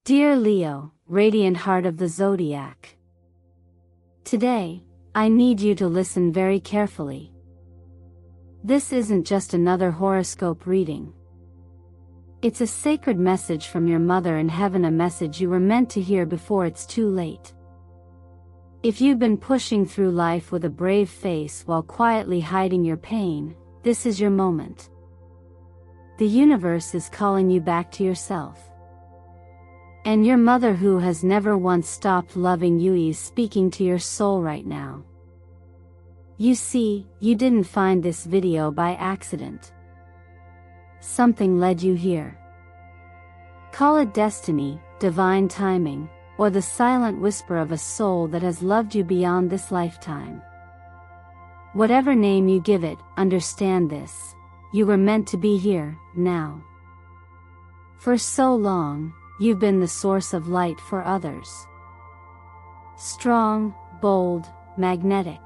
Dear Leo, radiant heart of the zodiac. Today, I need you to listen very carefully. This isn't just another horoscope reading. It's a sacred message from your mother in heaven, a message you were meant to hear before it's too late. If you've been pushing through life with a brave face while quietly hiding your pain, this is your moment. The universe is calling you back to yourself. And your mother, who has never once stopped loving you, is speaking to your soul right now. You see, you didn't find this video by accident. Something led you here. Call it destiny, divine timing, or the silent whisper of a soul that has loved you beyond this lifetime. Whatever name you give it, understand this: you were meant to be here, now. For so long, you've been the source of light for others. Strong, bold, magnetic.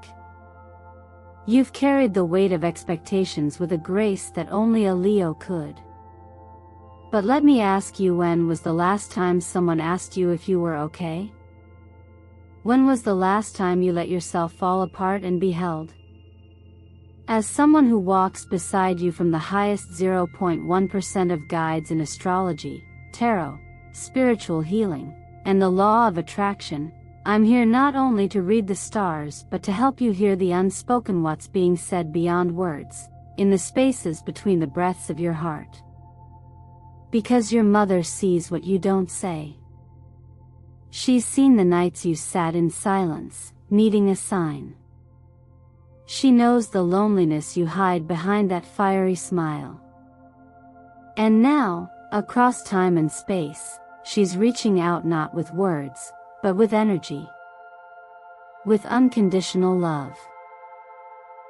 You've carried the weight of expectations with a grace that only a Leo could. But let me ask you, when was the last time someone asked you if you were okay? When was the last time you let yourself fall apart and be held? As someone who walks beside you from the highest 0.1% of guides in astrology, tarot, spiritual healing, and the law of attraction, I'm here not only to read the stars but to help you hear the unspoken, what's being said beyond words, in the spaces between the breaths of your heart. Because your mother sees what you don't say. She's seen the nights you sat in silence, needing a sign. She knows the loneliness you hide behind that fiery smile. And now, across time and space, she's reaching out, not with words, but with energy. With unconditional love.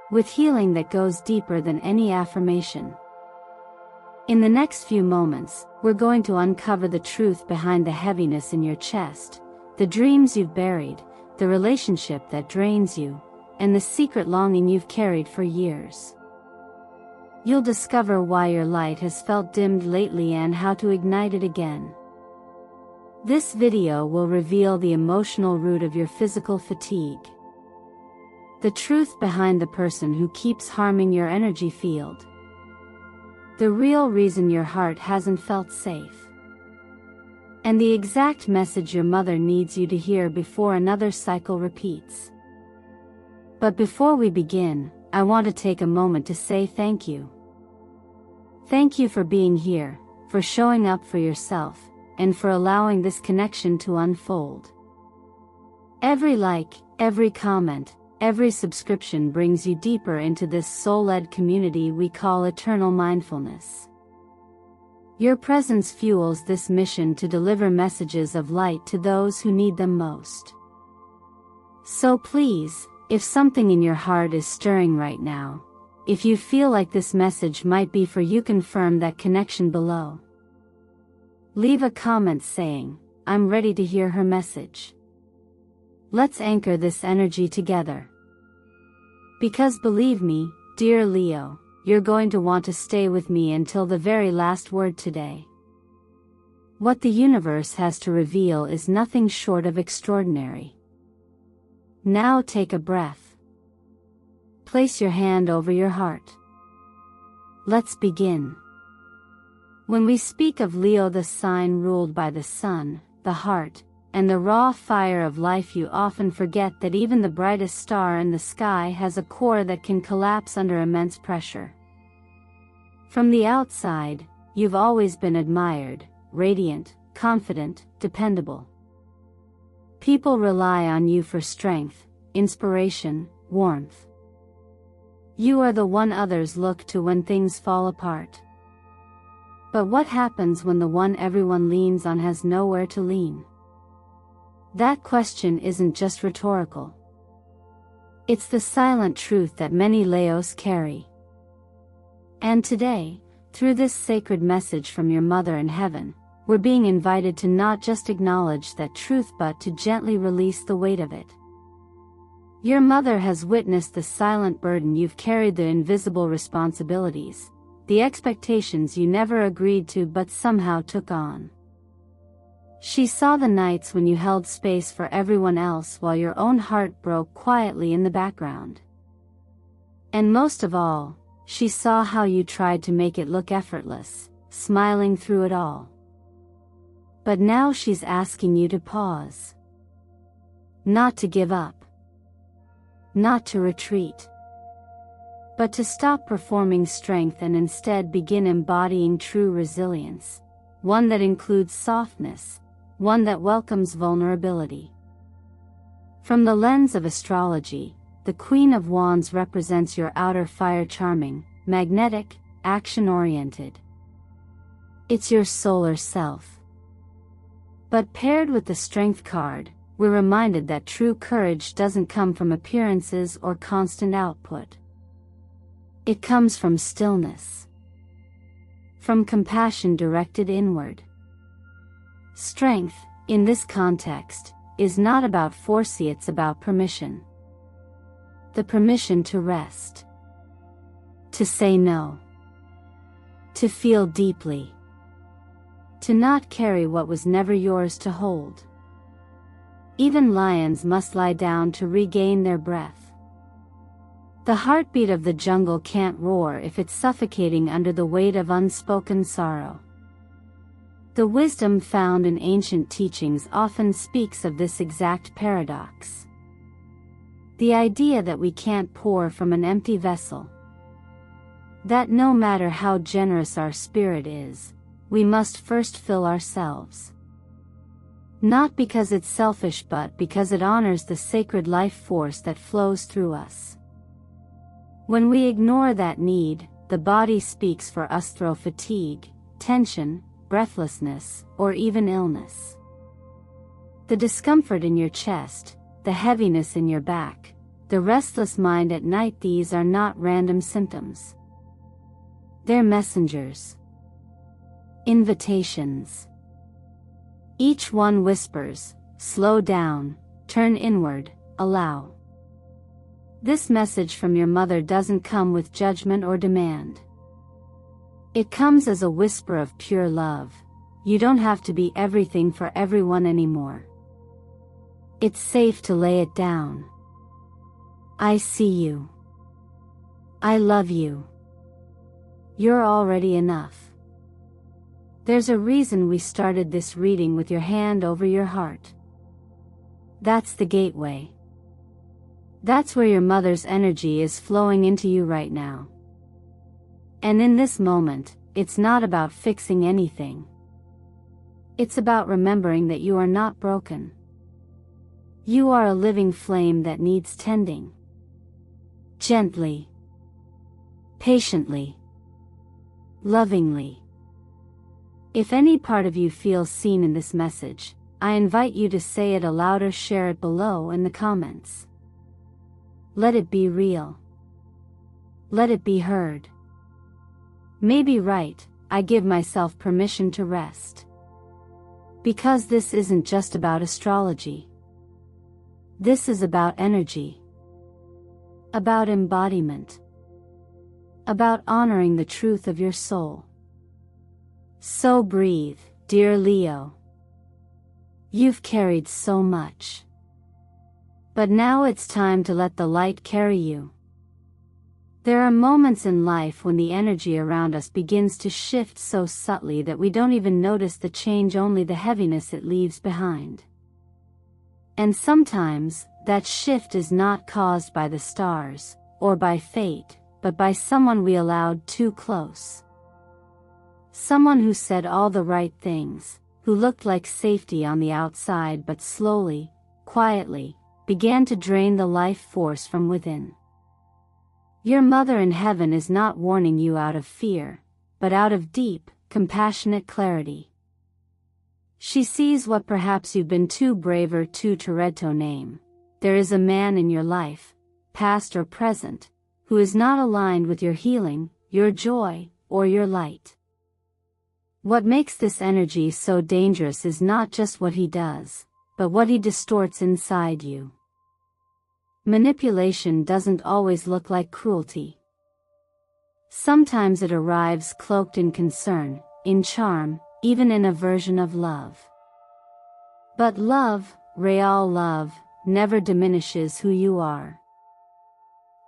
With healing that goes deeper than any affirmation. In the next few moments, we're going to uncover the truth behind the heaviness in your chest, the dreams you've buried, the relationship that drains you, and the secret longing you've carried for years. You'll discover why your light has felt dimmed lately and how to ignite it again. This video will reveal the emotional root of your physical fatigue. The truth behind the person who keeps harming your energy field. The real reason your heart hasn't felt safe. And the exact message your mother needs you to hear before another cycle repeats. But before we begin, I want to take a moment to say thank you. Thank you for being here, for showing up for yourself, and for allowing this connection to unfold. Every like, every comment, every subscription brings you deeper into this soul-led community we call eternal mindfulness. Your presence fuels this mission to deliver messages of light to those who need them most. So please, if something in your heart is stirring right now, if you feel like this message might be for you, confirm that connection below. Leave a comment saying, "I'm ready to hear her message." Let's anchor this energy together. Because believe me, dear Leo, you're going to want to stay with me until the very last word today. What the universe has to reveal is nothing short of extraordinary. Now take a breath. Place your hand over your heart. Let's begin. When we speak of Leo, the sign ruled by the sun, the heart, and the raw fire of life, you often forget that even the brightest star in the sky has a core that can collapse under immense pressure. From the outside, you've always been admired, radiant, confident, dependable. People rely on you for strength, inspiration, warmth. You are the one others look to when things fall apart. But what happens when the one everyone leans on has nowhere to lean? That question isn't just rhetorical. It's the silent truth that many Leos carry. And today, through this sacred message from your mother in heaven, we're being invited to not just acknowledge that truth but to gently release the weight of it. Your mother has witnessed the silent burden you've carried, the invisible responsibilities, the expectations you never agreed to but somehow took on. She saw the nights when you held space for everyone else while your own heart broke quietly in the background. And most of all, she saw how you tried to make it look effortless, smiling through it all. But now she's asking you to pause. Not to give up. Not to retreat. But to stop performing strength and instead begin embodying true resilience. One that includes softness. One that welcomes vulnerability. From the lens of astrology, the Queen of Wands represents your outer fire, charming, magnetic, action-oriented. It's your solar self. But paired with the Strength card, we're reminded that true courage doesn't come from appearances or constant output. It comes from stillness. From compassion directed inward. Strength, in this context, is not about force, it's about permission. The permission to rest. To say no. To feel deeply. To not carry what was never yours to hold. Even lions must lie down to regain their breath. The heartbeat of the jungle can't roar if it's suffocating under the weight of unspoken sorrow. The wisdom found in ancient teachings often speaks of this exact paradox. The idea that we can't pour from an empty vessel. That no matter how generous our spirit is, we must first fill ourselves. Not because it's selfish, but because it honors the sacred life force that flows through us. When we ignore that need, the body speaks for us through fatigue, tension, breathlessness, or even illness. The discomfort in your chest, the heaviness in your back, the restless mind at night, these are not random symptoms. They're messengers. Invitations. Each one whispers, slow down, turn inward, allow. This message from your mother doesn't come with judgment or demand. It comes as a whisper of pure love. You don't have to be everything for everyone anymore. It's safe to lay it down. I see you. I love you. You're already enough. There's a reason we started this reading with your hand over your heart. That's the gateway. That's where your mother's energy is flowing into you right now. And in this moment, it's not about fixing anything. It's about remembering that you are not broken. You are a living flame that needs tending. Gently. Patiently. Lovingly. If any part of you feels seen in this message, I invite you to say it aloud or share it below in the comments. Let it be real. Let it be heard. Maybe right, I give myself permission to rest. Because this isn't just about astrology. This is about energy. About embodiment. About honoring the truth of your soul. So breathe, dear Leo. You've carried so much. But now it's time to let the light carry you. There are moments in life when the energy around us begins to shift so subtly that we don't even notice the change, only the heaviness it leaves behind. And sometimes, that shift is not caused by the stars, or by fate, but by someone we allowed too close. Someone who said all the right things, who looked like safety on the outside but slowly, quietly, began to drain the life force from within. Your mother in heaven is not warning you out of fear, but out of deep, compassionate clarity. She sees what perhaps you've been too brave or too timid to name. There is a man in your life, past or present, who is not aligned with your healing, your joy, or your light. What makes this energy so dangerous is not just what he does, but what he distorts inside you. Manipulation doesn't always look like cruelty. Sometimes it arrives cloaked in concern, in charm, even in a version of love. But love, real love, never diminishes who you are.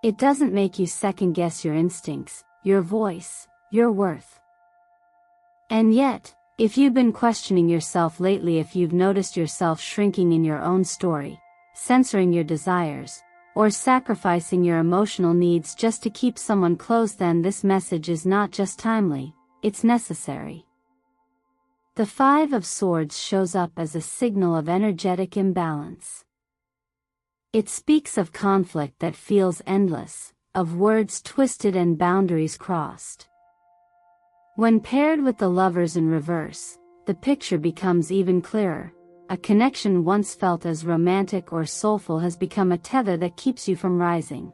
It doesn't make you second-guess your instincts, your voice, your worth. And yet, if you've been questioning yourself lately, if you've noticed yourself shrinking in your own story, censoring your desires, or sacrificing your emotional needs just to keep someone close, then this message is not just timely, it's necessary. The Five of Swords shows up as a signal of energetic imbalance. It speaks of conflict that feels endless, of words twisted and boundaries crossed. When paired with the Lovers in reverse, the picture becomes even clearer. A connection once felt as romantic or soulful has become a tether that keeps you from rising.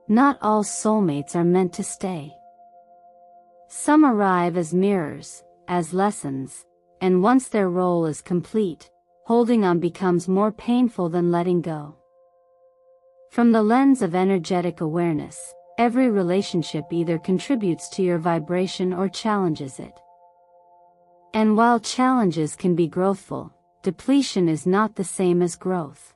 Not all soulmates are meant to stay. Some arrive as mirrors, as lessons, and once their role is complete, holding on becomes more painful than letting go. From the lens of energetic awareness, every relationship either contributes to your vibration or challenges it. And while challenges can be growthful, depletion is not the same as growth.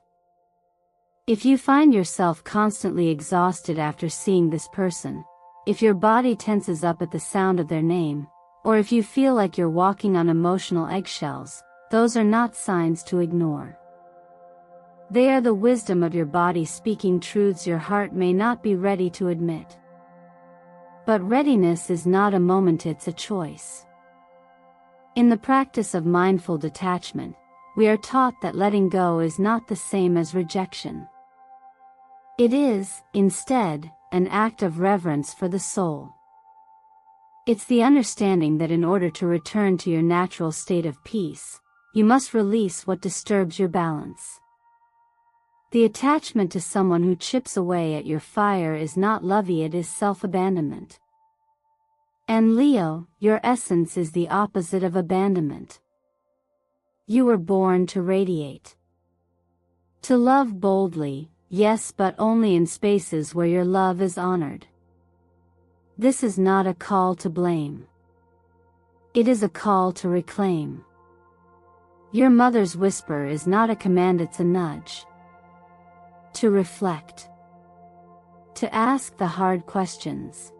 If you find yourself constantly exhausted after seeing this person, if your body tenses up at the sound of their name, or if you feel like you're walking on emotional eggshells, those are not signs to ignore. They are the wisdom of your body speaking truths your heart may not be ready to admit. But readiness is not a moment, it's a choice. In the practice of mindful detachment, we are taught that letting go is not the same as rejection. It is, instead, an act of reverence for the soul. It's the understanding that in order to return to your natural state of peace, you must release what disturbs your balance. The attachment to someone who chips away at your fire is not love, it is self-abandonment. And Leo, your essence is the opposite of abandonment. You were born to radiate. To love boldly, yes, but only in spaces where your love is honored. This is not a call to blame. It is a call to reclaim. Your mother's whisper is not a command, it's a nudge. To reflect. To ask the hard questions.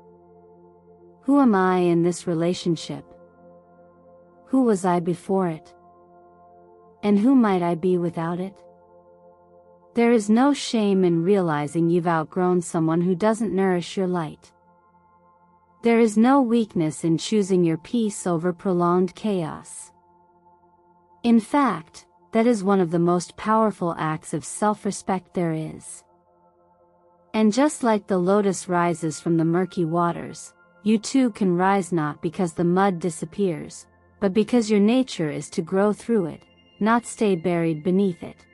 Who am I in this relationship? Who was I before it? And who might I be without it? There is no shame in realizing you've outgrown someone who doesn't nourish your light. There is no weakness in choosing your peace over prolonged chaos. In fact, that is one of the most powerful acts of self-respect there is. And just like the lotus rises from the murky waters, you too can rise, not because the mud disappears, but because your nature is to grow through it, not stay buried beneath it.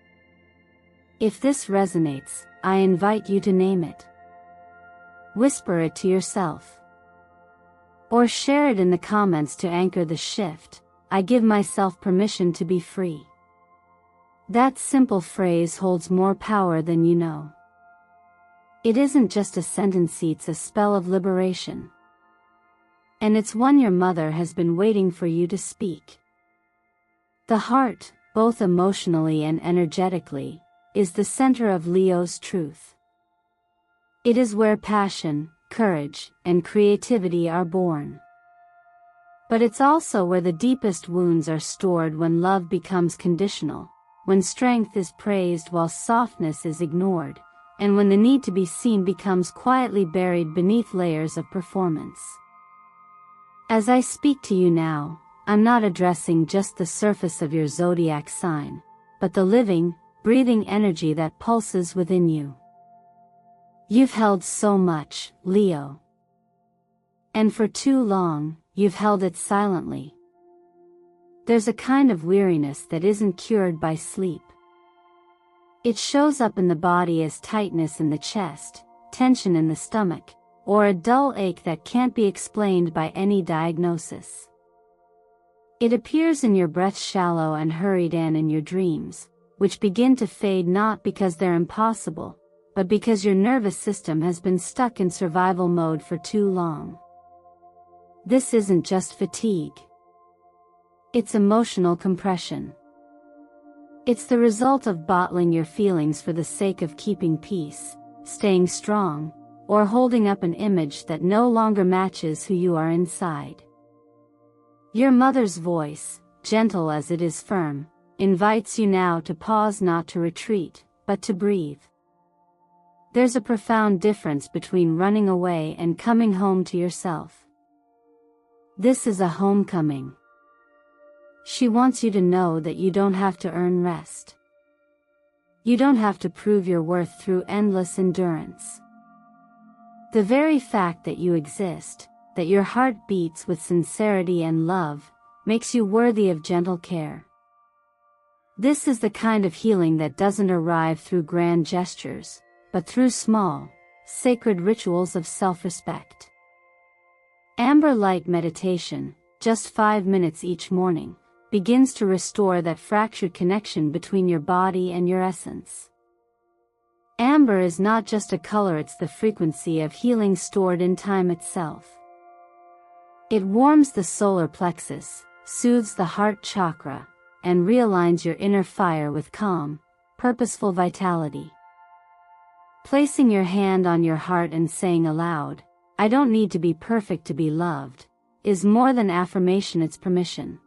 If this resonates, I invite you to name it. Whisper it to yourself. Or share it in the comments to anchor the shift. I give myself permission to be free. That simple phrase holds more power than you know. It isn't just a sentence, it's a spell of liberation. And it's one your mother has been waiting for you to speak. The heart, both emotionally and energetically, is the center of Leo's truth. It is where passion, courage, and creativity are born. But it's also where the deepest wounds are stored when love becomes conditional, when strength is praised while softness is ignored, and when the need to be seen becomes quietly buried beneath layers of performance. As I speak to you now, I'm not addressing just the surface of your zodiac sign, but the living, breathing energy that pulses within you. You've held so much, Leo. And for too long, you've held it silently. There's a kind of weariness that isn't cured by sleep. It shows up in the body as tightness in the chest, tension in the stomach, or a dull ache that can't be explained by any diagnosis. It appears in your breath, shallow and hurried, and in your dreams, which begin to fade not because they're impossible, but because your nervous system has been stuck in survival mode for too long. This isn't just fatigue. It's emotional compression. It's the result of bottling your feelings for the sake of keeping peace, staying strong, or holding up an image that no longer matches who you are inside. Your mother's voice, gentle as it is firm, invites you now to pause, not to retreat, but to breathe. There's a profound difference between running away and coming home to yourself. This is a homecoming. She wants you to know that you don't have to earn rest. You don't have to prove your worth through endless endurance. The very fact that you exist, that your heart beats with sincerity and love, makes you worthy of gentle care. This is the kind of healing that doesn't arrive through grand gestures, but through small, sacred rituals of self-respect. Amber light meditation, just 5 minutes each morning, begins to restore that fractured connection between your body and your essence. Amber is not just a color, it's the frequency of healing stored in time itself. It warms the solar plexus, soothes the heart chakra, and realigns your inner fire with calm, purposeful vitality. Placing your hand on your heart and saying aloud, "I don't need to be perfect to be loved," is more than affirmation, it's permission.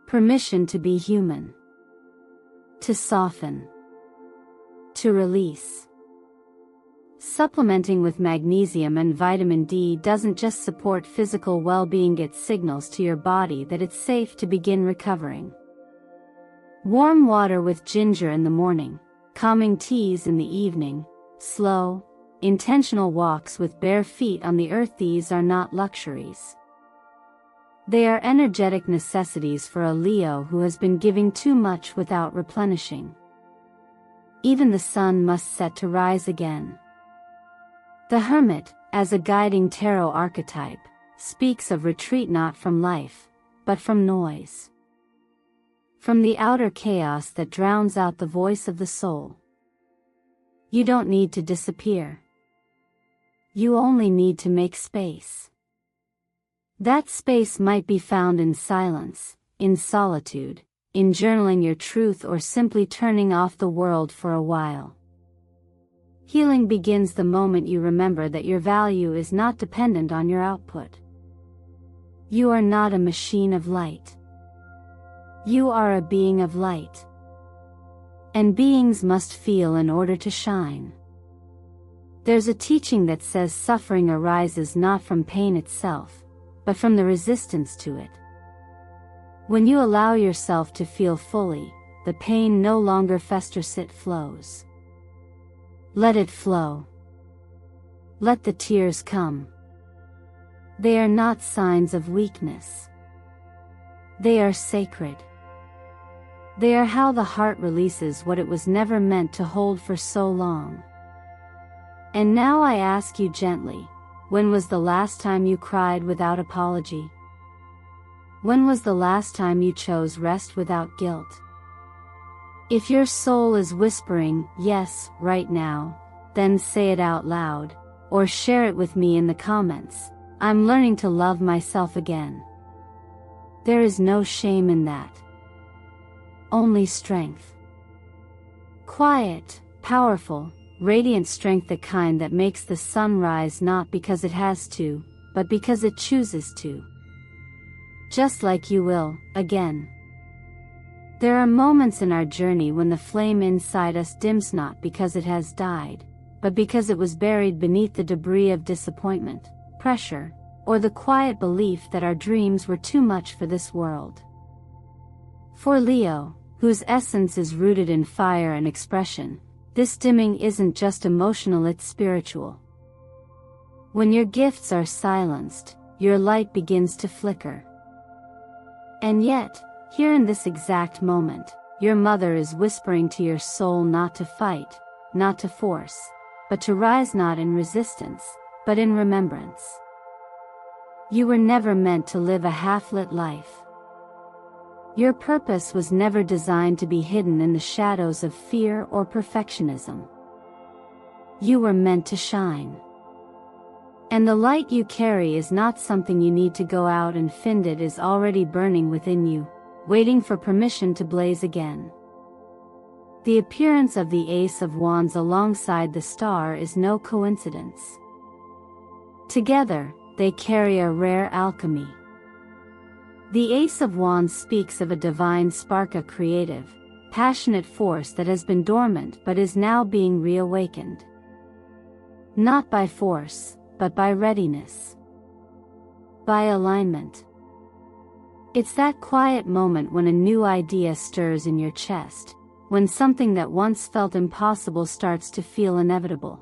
Permission to be human. To soften. To release. Supplementing with magnesium and vitamin D doesn't just support physical well-being, it signals to your body that it's safe to begin recovering. Warm water with ginger in the morning, calming teas in the evening, slow, intentional walks with bare feet on the earth, these are not luxuries. They are energetic necessities for a Leo who has been giving too much without replenishing. Even the sun must set to rise again. The Hermit, as a guiding tarot archetype, speaks of retreat not from life, but from noise. From the outer chaos that drowns out the voice of the soul. You don't need to disappear. You only need to make space. That space might be found in silence, in solitude, in journaling your truth, or simply turning off the world for a while. Healing begins the moment you remember that your value is not dependent on your output. You are not a machine of light. You are a being of light. And beings must feel in order to shine. There's a teaching that says suffering arises not from pain itself, but from the resistance to it. When you allow yourself to feel fully, the pain no longer festers, it flows. Let it flow. Let the tears come. They are not signs of weakness. They are sacred. They are how the heart releases what it was never meant to hold for so long. And now I ask you gently, when was the last time you cried without apology? When was the last time you chose rest without guilt? If your soul is whispering, yes, right now, then say it out loud, or share it with me in the comments. I'm learning to love myself again. There is no shame in that. Only strength. Quiet, powerful, radiant strength, the kind that makes the sun rise not because it has to, but because it chooses to. Just like you will, again. There are moments in our journey when the flame inside us dims, not because it has died, but because it was buried beneath the debris of disappointment, pressure, or the quiet belief that our dreams were too much for this world. For Leo, whose essence is rooted in fire and expression, this dimming isn't just emotional, it's spiritual. When your gifts are silenced, your light begins to flicker. And yet, here in this exact moment, your mother is whispering to your soul not to fight, not to force, but to rise, not in resistance, but in remembrance. You were never meant to live a half-lit life. Your purpose was never designed to be hidden in the shadows of fear or perfectionism. You were meant to shine. And the light you carry is not something you need to go out and find, it is already burning within you, waiting for permission to blaze again. The appearance of the Ace of Wands alongside the star is no coincidence. Together, they carry a rare alchemy. The Ace of Wands speaks of a divine spark, a creative, passionate force that has been dormant but is now being reawakened. Not by force, but by readiness. By alignment. It's that quiet moment when a new idea stirs in your chest, when something that once felt impossible starts to feel inevitable.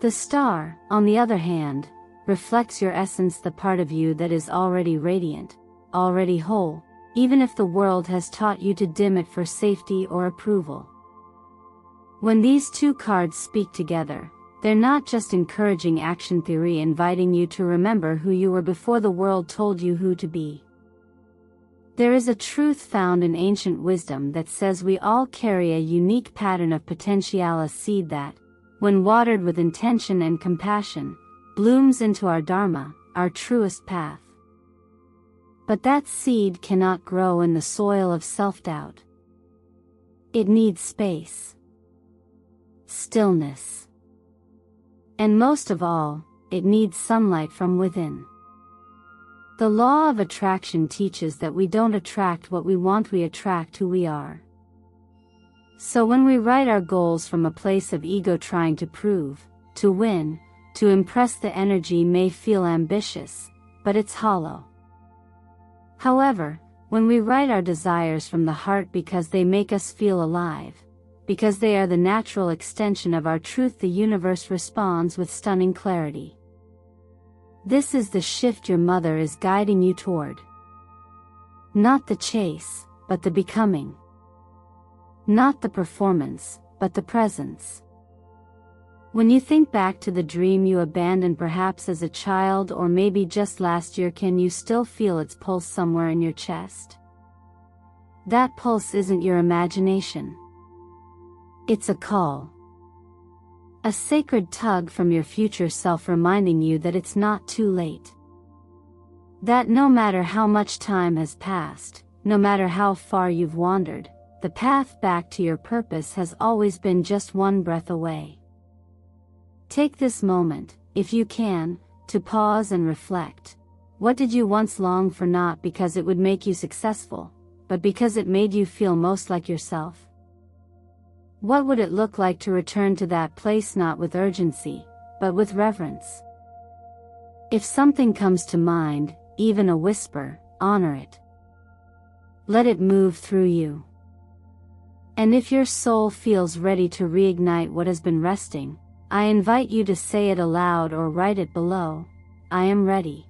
The star, on the other hand, reflects your essence, the part of you that is already radiant, already whole, even if the world has taught you to dim it for safety or approval. When these two cards speak together, they're not just encouraging action theory, inviting you to remember who you were before the world told you who to be. There is a truth found in ancient wisdom that says we all carry a unique pattern of potential, a seed that, when watered with intention and compassion, blooms into our dharma, our truest path. But that seed cannot grow in the soil of self-doubt. It needs space, stillness, and most of all, it needs sunlight from within. The law of attraction teaches that we don't attract what we want, we attract who we are. So when we write our goals from a place of ego, trying to prove, to win, to impress, the energy may feel ambitious, but it's hollow. However, when we write our desires from the heart because they make us feel alive, because they are the natural extension of our truth, the universe responds with stunning clarity. This is the shift your mother is guiding you toward. Not the chase, but the becoming. Not the performance, but the presence. When you think back to the dream you abandoned, perhaps as a child or maybe just last year, can you still feel its pulse somewhere in your chest? That pulse isn't your imagination. It's a call. A sacred tug from your future self, reminding you that it's not too late. That no matter how much time has passed, no matter how far you've wandered, the path back to your purpose has always been just one breath away. Take this moment, if you can, to pause and reflect. What did you once long for, not because it would make you successful, but because it made you feel most like yourself? What would it look like to return to that place, not with urgency, but with reverence? If something comes to mind, even a whisper, honor it. Let it move through you. And if your soul feels ready to reignite what has been resting, I invite you to say it aloud or write it below. I am ready.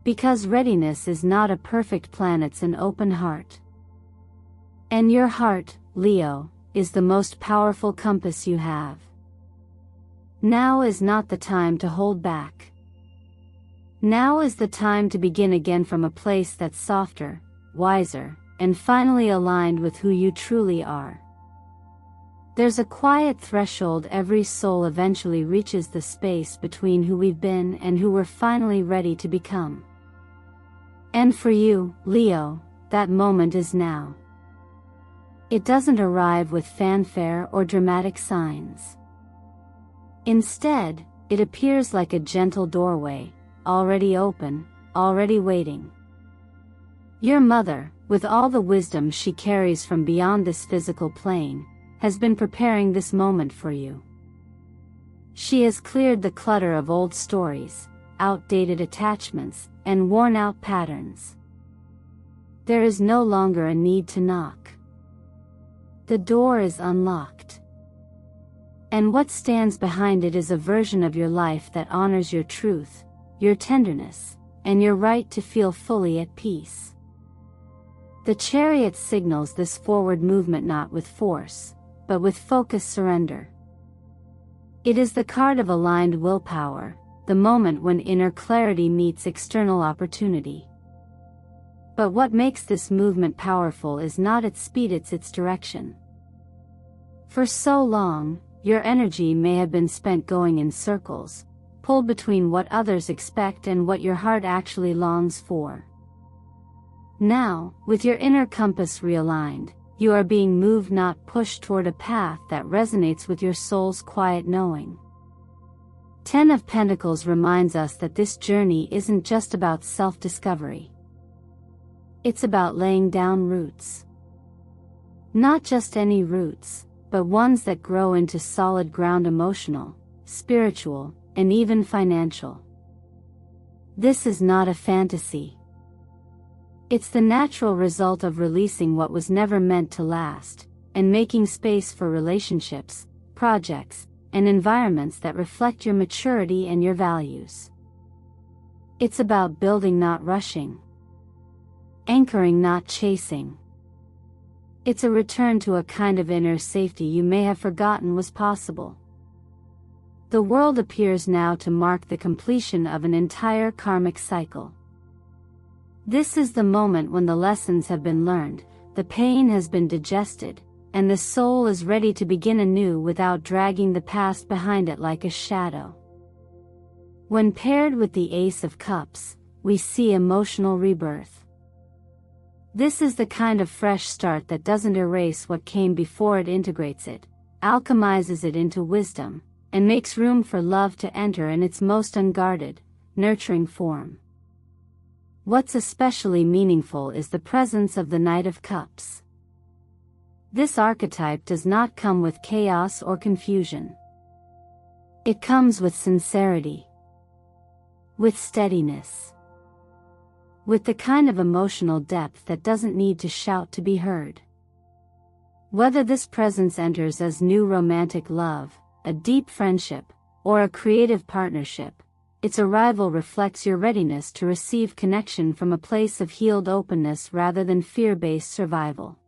Because readiness is not a perfect plan, it's an open heart. And your heart, Leo, is the most powerful compass you have. Now is not the time to hold back. Now is the time to begin again from a place that's softer, wiser, and finally aligned with who you truly are. There's a quiet threshold every soul eventually reaches, the space between who we've been and who we're finally ready to become. And for you, Leo, that moment is now. It doesn't arrive with fanfare or dramatic signs. Instead, it appears like a gentle doorway, already open, already waiting. Your mother, with all the wisdom she carries from beyond this physical plane, has been preparing this moment for you. She has cleared the clutter of old stories, outdated attachments, and worn-out patterns. There is no longer a need to knock. The door is unlocked. And what stands behind it is a version of your life that honors your truth, your tenderness, and your right to feel fully at peace. The Chariot signals this forward movement, not with force, but with focused surrender. It is the card of aligned willpower, the moment when inner clarity meets external opportunity. But what makes this movement powerful is not its speed, it's its direction. For so long, your energy may have been spent going in circles, pulled between what others expect and what your heart actually longs for. Now, with your inner compass realigned, You are being moved, not pushed, toward a path that resonates with your soul's quiet knowing. 10 of Pentacles reminds us that this journey isn't just about self-discovery. It's about laying down roots. Not just any roots, but ones that grow into solid ground, emotional, spiritual, and even financial. This is not a fantasy. It's the natural result of releasing what was never meant to last, and making space for relationships, projects, and environments that reflect your maturity and your values. It's about building, not rushing. Anchoring, not chasing. It's a return to a kind of inner safety you may have forgotten was possible. The world appears now to mark the completion of an entire karmic cycle. This is the moment when the lessons have been learned, the pain has been digested, and the soul is ready to begin anew without dragging the past behind it like a shadow. When paired with the Ace of Cups, we see emotional rebirth. This is the kind of fresh start that doesn't erase what came before. It integrates it, alchemizes it into wisdom, and makes room for love to enter in its most unguarded, nurturing form. What's especially meaningful is the presence of the Knight of Cups. This archetype does not come with chaos or confusion. It comes with sincerity, with steadiness, with the kind of emotional depth that doesn't need to shout to be heard. Whether this presence enters as new romantic love, a deep friendship, or a creative partnership, its arrival reflects your readiness to receive connection from a place of healed openness rather than fear-based survival.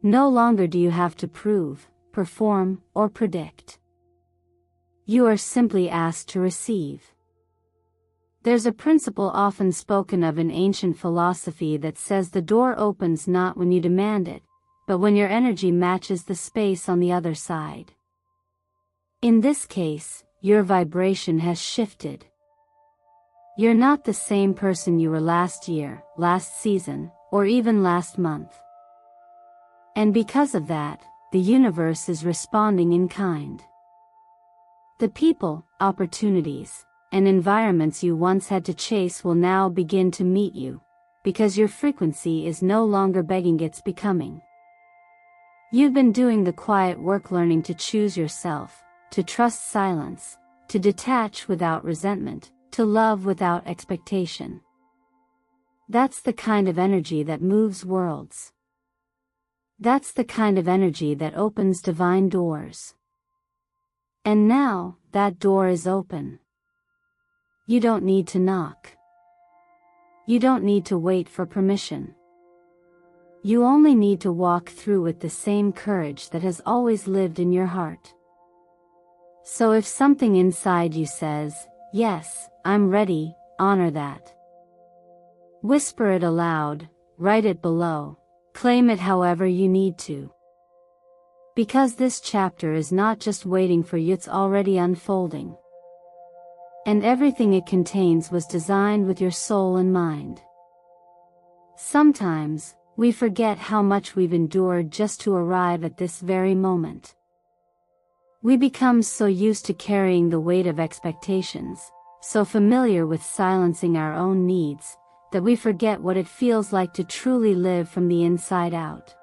No longer do you have to prove, perform, or predict. You are simply asked to receive. There's a principle often spoken of in ancient philosophy that says the door opens not when you demand it, but when your energy matches the space on the other side. In this case, your vibration has shifted. You're not the same person you were last year, last season, or even last month. And because of that, the universe is responding in kind. The people, opportunities, and environments you once had to chase will now begin to meet you, because your frequency is no longer begging, it's becoming. You've been doing the quiet work, learning to choose yourself, to trust silence, to detach without resentment, to love without expectation. That's the kind of energy that moves worlds. That's the kind of energy that opens divine doors. And now, that door is open. You don't need to knock. You don't need to wait for permission. You only need to walk through with the same courage that has always lived in your heart. So if something inside you says, "Yes, I'm ready," honor that. Whisper it aloud, write it below, claim it however you need to. Because this chapter is not just waiting for you, it's already unfolding. And everything it contains was designed with your soul in mind. Sometimes, we forget how much we've endured just to arrive at this very moment. We become so used to carrying the weight of expectations, so familiar with silencing our own needs, that we forget what it feels like to truly live from the inside out.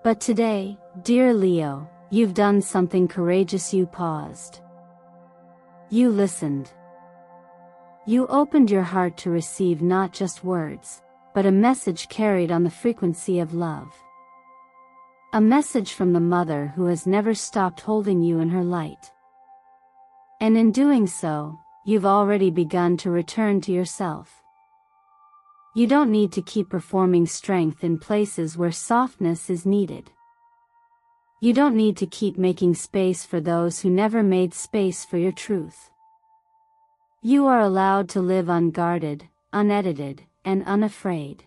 But today, dear Leo, you've done something courageous. You paused. You listened. You opened your heart to receive not just words, but a message carried on the frequency of love. A message from the mother who has never stopped holding you in her light. And in doing so, you've already begun to return to yourself. You don't need to keep performing strength in places where softness is needed. You don't need to keep making space for those who never made space for your truth. You are allowed to live unguarded, unedited, and unafraid.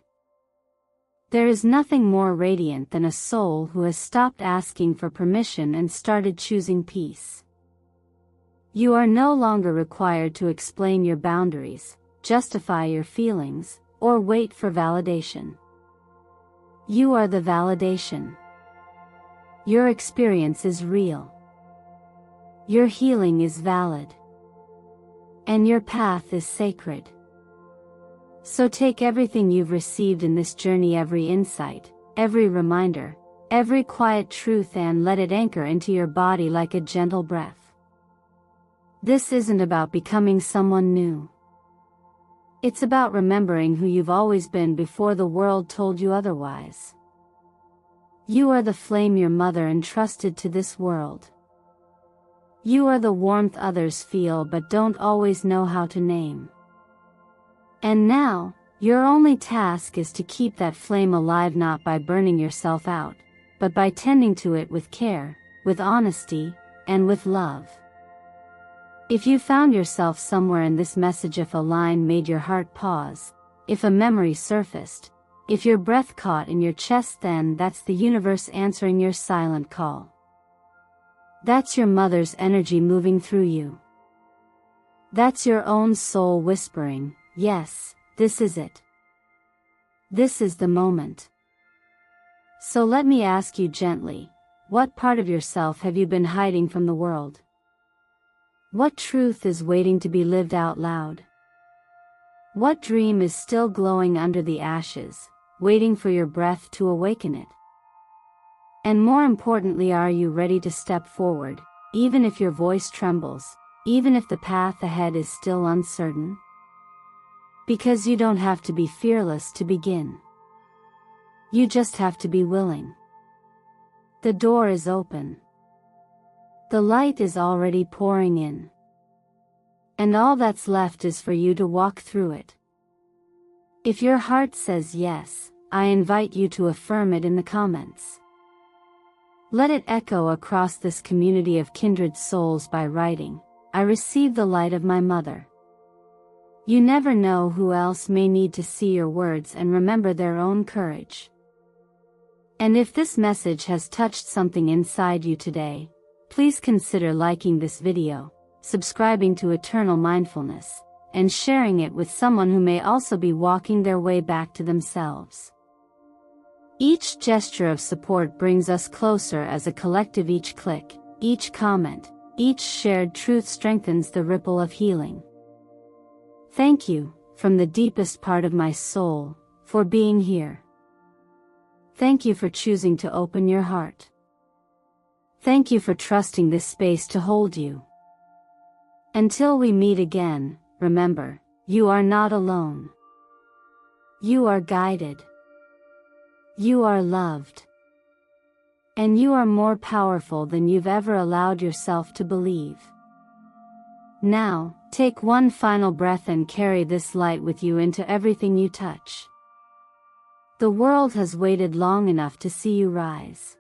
There is nothing more radiant than a soul who has stopped asking for permission and started choosing peace. You are no longer required to explain your boundaries, justify your feelings, or wait for validation. You are the validation. Your experience is real. Your healing is valid. And your path is sacred. So take everything you've received in this journey, every insight, every reminder, every quiet truth, and let it anchor into your body like a gentle breath. This isn't about becoming someone new. It's about remembering who you've always been before the world told you otherwise. You are the flame your mother entrusted to this world. You are the warmth others feel but don't always know how to name. And now, your only task is to keep that flame alive, not by burning yourself out, but by tending to it with care, with honesty, and with love. If you found yourself somewhere in this message, if a line made your heart pause, if a memory surfaced, if your breath caught in your chest, then that's the universe answering your silent call. That's your mother's energy moving through you. That's your own soul whispering, yes, this is it. This is the moment. So let me ask you gently, what part of yourself have you been hiding from the world? What truth is waiting to be lived out loud? What dream is still glowing under the ashes, waiting for your breath to awaken it? And more importantly, are you ready to step forward, even if your voice trembles, even if the path ahead is still uncertain? Because you don't have to be fearless to begin. You just have to be willing. The door is open. The light is already pouring in. And all that's left is for you to walk through it. If your heart says yes, I invite you to affirm it in the comments. Let it echo across this community of kindred souls by writing, I receive the light of my mother. You never know who else may need to see your words and remember their own courage. And if this message has touched something inside you today, please consider liking this video, subscribing to Eternal Mindfulness, and sharing it with someone who may also be walking their way back to themselves. Each gesture of support brings us closer as a collective. Each click, each comment, each shared truth strengthens the ripple of healing. Thank you, from the deepest part of my soul, for being here. Thank you for choosing to open your heart. Thank you for trusting this space to hold you. Until we meet again, remember, you are not alone. You are guided. You are loved. And you are more powerful than you've ever allowed yourself to believe. Now, take one final breath and carry this light with you into everything you touch. The world has waited long enough to see you rise.